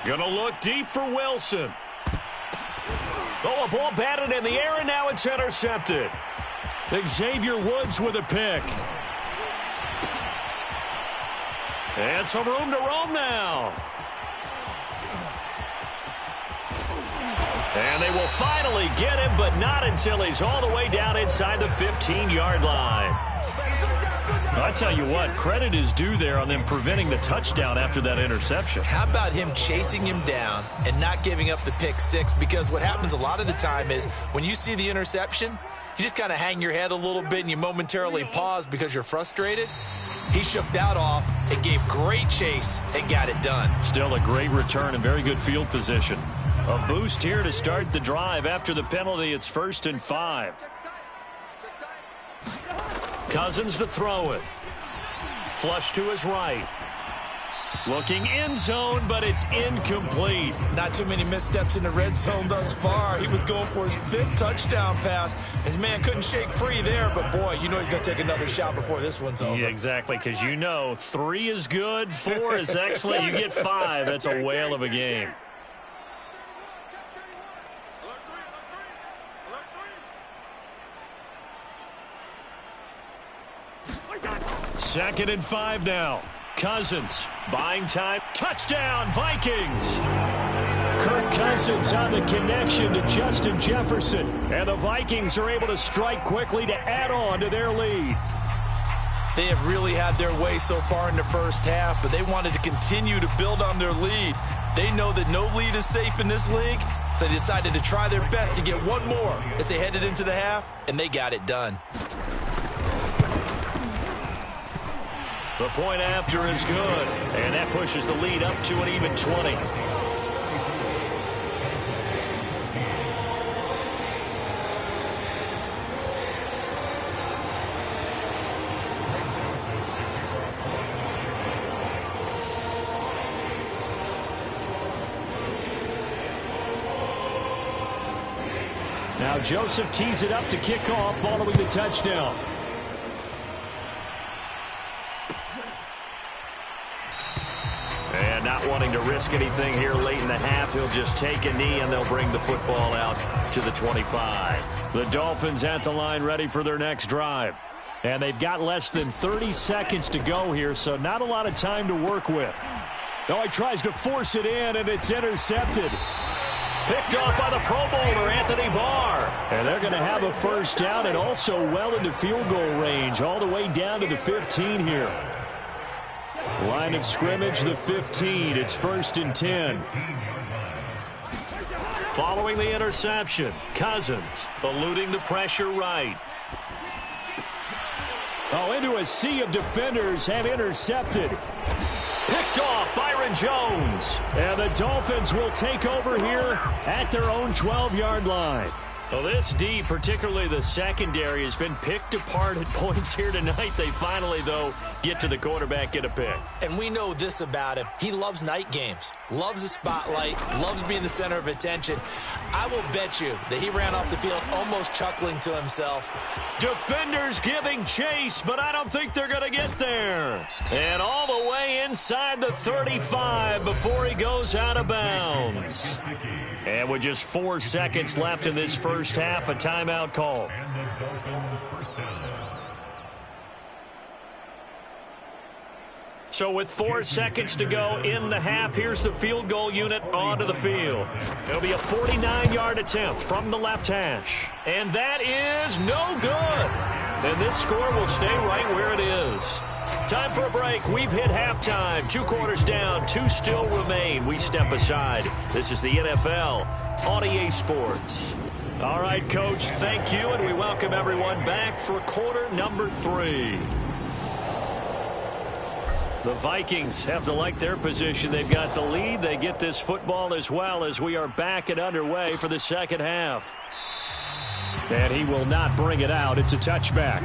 Gonna look deep for Wilson. Oh, a ball batted in the air, and now it's intercepted. Xavier Woods with a pick. And some room to roam now. And they will finally get him, but not until he's all the way down inside the 15-yard line. I tell you what, credit is due there on them preventing the touchdown after that interception. How about him chasing him down and not giving up the pick six? Because what happens a lot of the time is when you see the interception, you just kind of hang your head a little bit and you momentarily pause because you're frustrated. He shook that off and gave great chase and got it done. Still a great return and very good field position. A boost here to start the drive after the penalty. It's 1st and 5. Cousins to throw it. Flush to his right. Looking end zone, but it's incomplete. Not too many missteps in the red zone thus far. He was going for his 5th touchdown pass. His man couldn't shake free there, but boy, you know he's going to take another shot before this one's over. Yeah, exactly, because you know 3 is good, 4 is excellent. You get 5. That's a whale of a game. Second and 5 now. Cousins buying time. Touchdown, Vikings. Kirk Cousins on the connection to Justin Jefferson. And the Vikings are able to strike quickly to add on to their lead. They have really had their way so far in the first half, but they wanted to continue to build on their lead. They know that no lead is safe in this league, so they decided to try their best to get one more as they headed into the half, and they got it done. The point after is good, and that pushes the lead up to an even 20. Now Joseph tees it up to kick off following the touchdown. And not wanting to risk anything here late in the half, he'll just take a knee and they'll bring the football out to the 25. The Dolphins at the line ready for their next drive. And they've got less than 30 seconds to go here, so not a lot of time to work with. Oh, he tries to force it in, and it's intercepted. Picked off by the Pro Bowler, Anthony Barr. And they're going to have a first down and also well into field goal range, all the way down to the 15 here. Line of scrimmage, the 15. It's 1st and 10. Following the interception, Cousins eluding the pressure right. Oh, into a sea of defenders and intercepted. Picked off, Byron Jones. And the Dolphins will take over here at their own 12-yard line. Well, this D, particularly the secondary, has been picked apart at points here tonight. They finally, though, get to the quarterback, get a pick. And we know this about him. He loves night games, loves the spotlight, loves being the center of attention. I will bet you that he ran off the field almost chuckling to himself. Defenders giving chase, but I don't think they're going to get there. And all the way inside the 35 before he goes out of bounds. And with just 4 seconds left in this first half, a timeout call. So with 4 seconds to go in the half, here's the field goal unit onto the field. It'll be a 49-yard attempt from the left hash. And that is no good. And this score will stay right where it is. Time for a break. We've hit halftime. 2 quarters down, 2 still remain. We step aside. This is the NFL on EA Sports. All right, Coach, thank you, and we welcome everyone back for quarter number 3. The Vikings have to like their position. They've got the lead. They get this football as well as we are back and underway for the second half. And he will not bring it out. It's a touchback.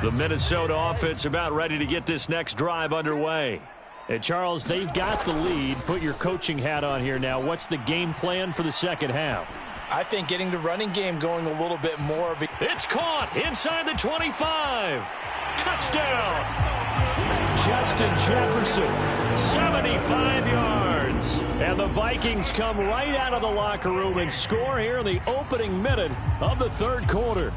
The Minnesota offense about ready to get this next drive underway. And, Charles, they've got the lead. Put your coaching hat on here now. What's the game plan for the second half? I think getting the running game going a little bit more. It's caught inside the 25. Touchdown. Justin Jefferson, 75 yards. And the Vikings come right out of the locker room and score here in the opening minute of the third quarter.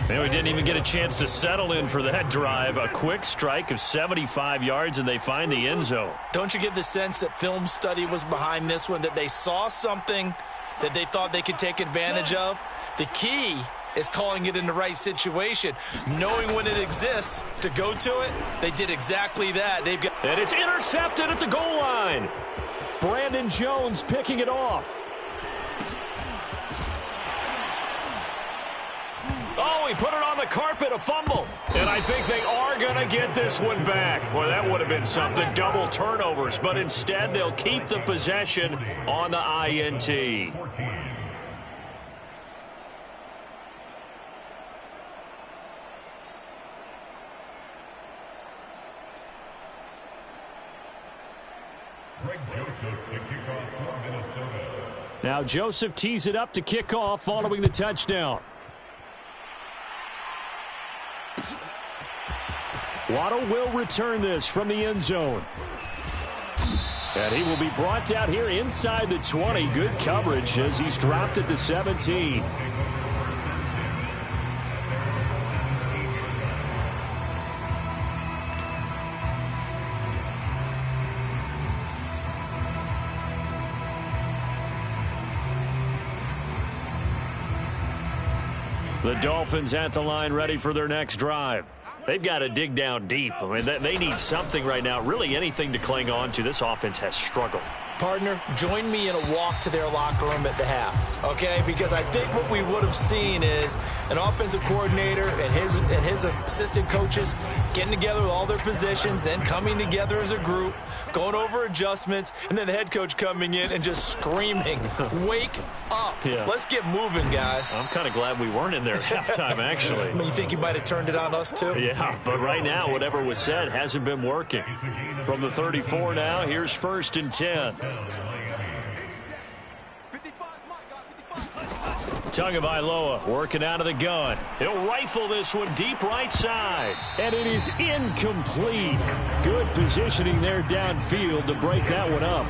And we didn't even get a chance to settle in for that drive. A quick strike of 75 yards, and they find the end zone. Don't you get the sense that film study was behind this one, that they saw something that they thought they could take advantage of? The key is calling it in the right situation, knowing when it exists to go to it. They did exactly that. And it's intercepted at the goal line. Brandon Jones picking it off. Oh, he put it on the carpet, a fumble. And I think they are going to get this one back. Well, that would have been something, double turnovers. But instead, they'll keep the possession on the INT. Now Joseph tees it up to kick off following the touchdown. Waddle will return this from the end zone. And he will be brought down here inside the 20. Good coverage as he's dropped at the 17. The Dolphins at the line ready for their next drive. They've got to dig down deep. I mean, they need something right now, really anything to cling on to. This offense has struggled. Partner, join me in a walk to their locker room at the half, okay? Because I think what we would have seen is an offensive coordinator and his assistant coaches getting together with all their positions, then coming together as a group, going over adjustments, and then the head coach coming in and just screaming, wake up. Yeah. Let's get moving, guys. I'm kind of glad we weren't in there at halftime, actually. I mean, you think you might have turned it on us, too? Yeah, but right now, whatever was said hasn't been working. From the 34 now, here's 1st and 10. Tagovailoa working out of the gun. He'll rifle this one deep right side. And it is incomplete. Good positioning there downfield to break that one up.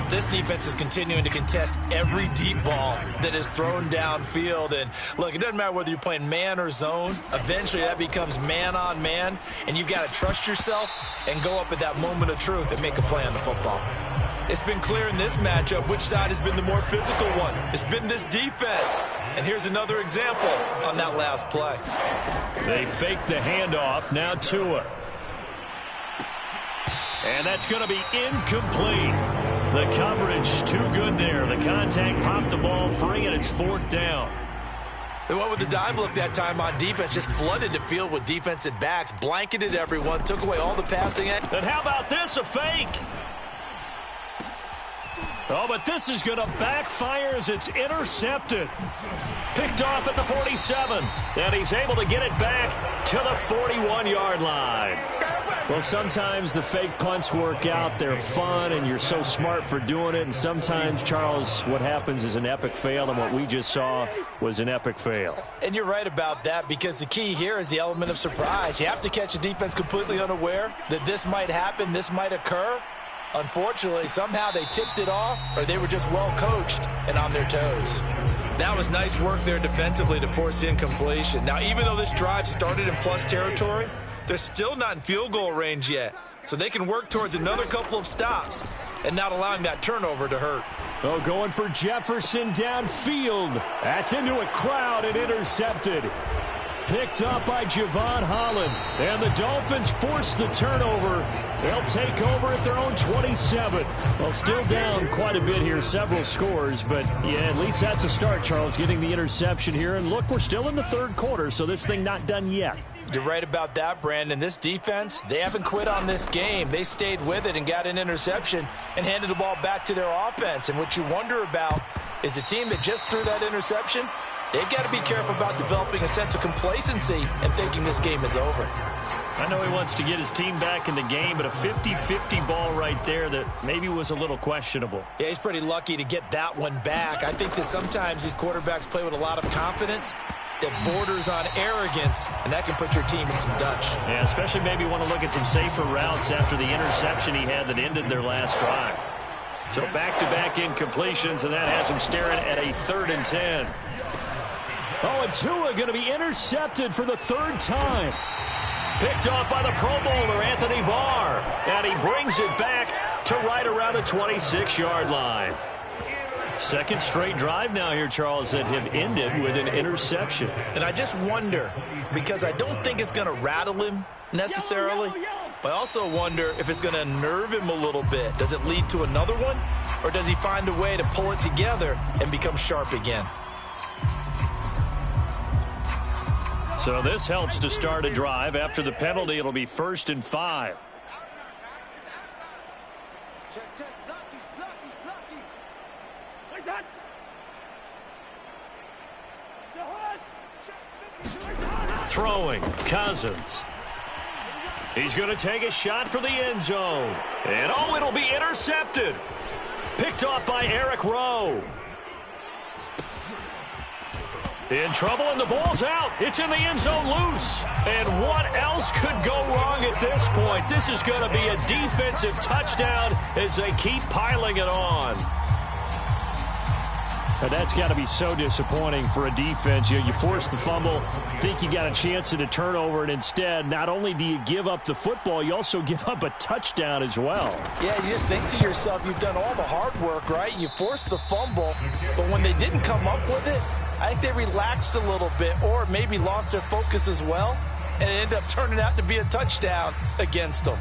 This defense is continuing to contest every deep ball that is thrown downfield. And look, it doesn't matter whether you're playing man or zone. Eventually that becomes man on man. And you've got to trust yourself and go up at that moment of truth and make a play on the football. It's been clear in this matchup which side has been the more physical one. It's been this defense. And here's another example on that last play. They fake the handoff. Now Tua. And that's going to be incomplete. The coverage too good there. The contact popped the ball free, and it's 4th down. They went with the dime look that time on defense, just flooded the field with defensive backs, blanketed everyone, took away all the passing. And how about this, a fake? Oh, but this is going to backfire as it's intercepted. Picked off at the 47, and he's able to get it back to the 41-yard line. Well, sometimes the fake punts work out. They're fun, and you're so smart for doing it. And sometimes, Charles, what happens is an epic fail, and what we just saw was an epic fail. And you're right about that, because the key here is the element of surprise. You have to catch a defense completely unaware that this might happen, this might occur. Unfortunately, somehow they tipped it off, or they were just well coached and on their toes. That was nice work there defensively to force incompletion. Now, even though this drive started in plus territory, they're still not in field goal range yet. So they can work towards another couple of stops and not allowing that turnover to hurt. Oh, going for Jefferson downfield. That's into a crowd and intercepted. Picked up by Javon Holland. And the Dolphins force the turnover. They'll take over at their own 27. Well, still down quite a bit here, several scores. But, yeah, at least that's a start, Charles, getting the interception here. And, look, we're still in the third quarter, so this thing not done yet. You're right about that, Brandon. This defense, they haven't quit on this game. They stayed with it and got an interception and handed the ball back to their offense. And what you wonder about is the team that just threw that interception, they've got to be careful about developing a sense of complacency and thinking this game is over. I know he wants to get his team back in the game, but a 50-50 ball right there that maybe was a little questionable. Yeah, he's pretty lucky to get that one back. I think that sometimes these quarterbacks play with a lot of confidence that borders on arrogance, and that can put your team in some Dutch. Yeah, especially maybe want to look at some safer routes after the interception he had that ended their last drive. So back-to-back incompletions, and that has him staring at a 3rd and 10. Oh, and Tua going to be intercepted for the 3rd time. Picked off by the Pro Bowler, Anthony Barr. And he brings it back to right around the 26-yard line. Second straight drive now here, Charles, that have ended with an interception. And I just wonder, because I don't think it's going to rattle him necessarily, but I also wonder if it's going to unnerve him a little bit. Does it lead to another one, or does he find a way to pull it together and become sharp again? So this helps to start a drive. After the penalty, it'll be 1st and 5. Throwing, Cousins. He's going to take a shot for the end zone. And, oh, it'll be intercepted. Picked off by Eric Rowe. In trouble, and the ball's out. It's in the end zone loose. And what else could go wrong at this point? This is going to be a defensive touchdown as they keep piling it on. And that's got to be so disappointing for a defense. You force the fumble, think you got a chance at a turnover, and instead, not only do you give up the football, you also give up a touchdown as well. Yeah, you just think to yourself, you've done all the hard work, right? You forced the fumble, but when they didn't come up with it, I think they relaxed a little bit or maybe lost their focus as well, and it ended up turning out to be a touchdown against them.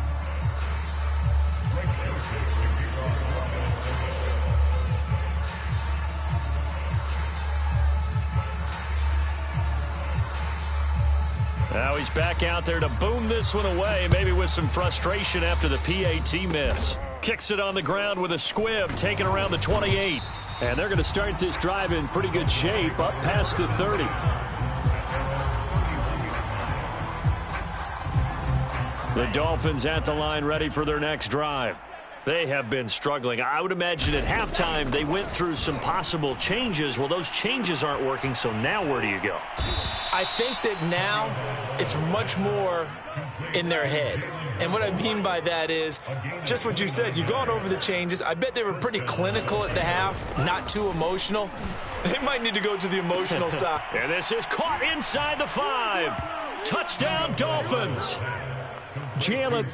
Now he's back out there to boom this one away, maybe with some frustration after the PAT miss. Kicks it on the ground with a squib, taken around the 28. And they're going to start this drive in pretty good shape, up past the 30. The Dolphins at the line, ready for their next drive. They have been struggling. I would imagine at halftime they went through some possible changes. Well, those changes aren't working, so now where do you go? I think that now it's much more in their head. And what I mean by that is just what you said. You've gone over the changes. I bet they were pretty clinical at the half, not too emotional. They might need to go to the emotional side. And this is caught inside the 5. Touchdown, Dolphins. Jalen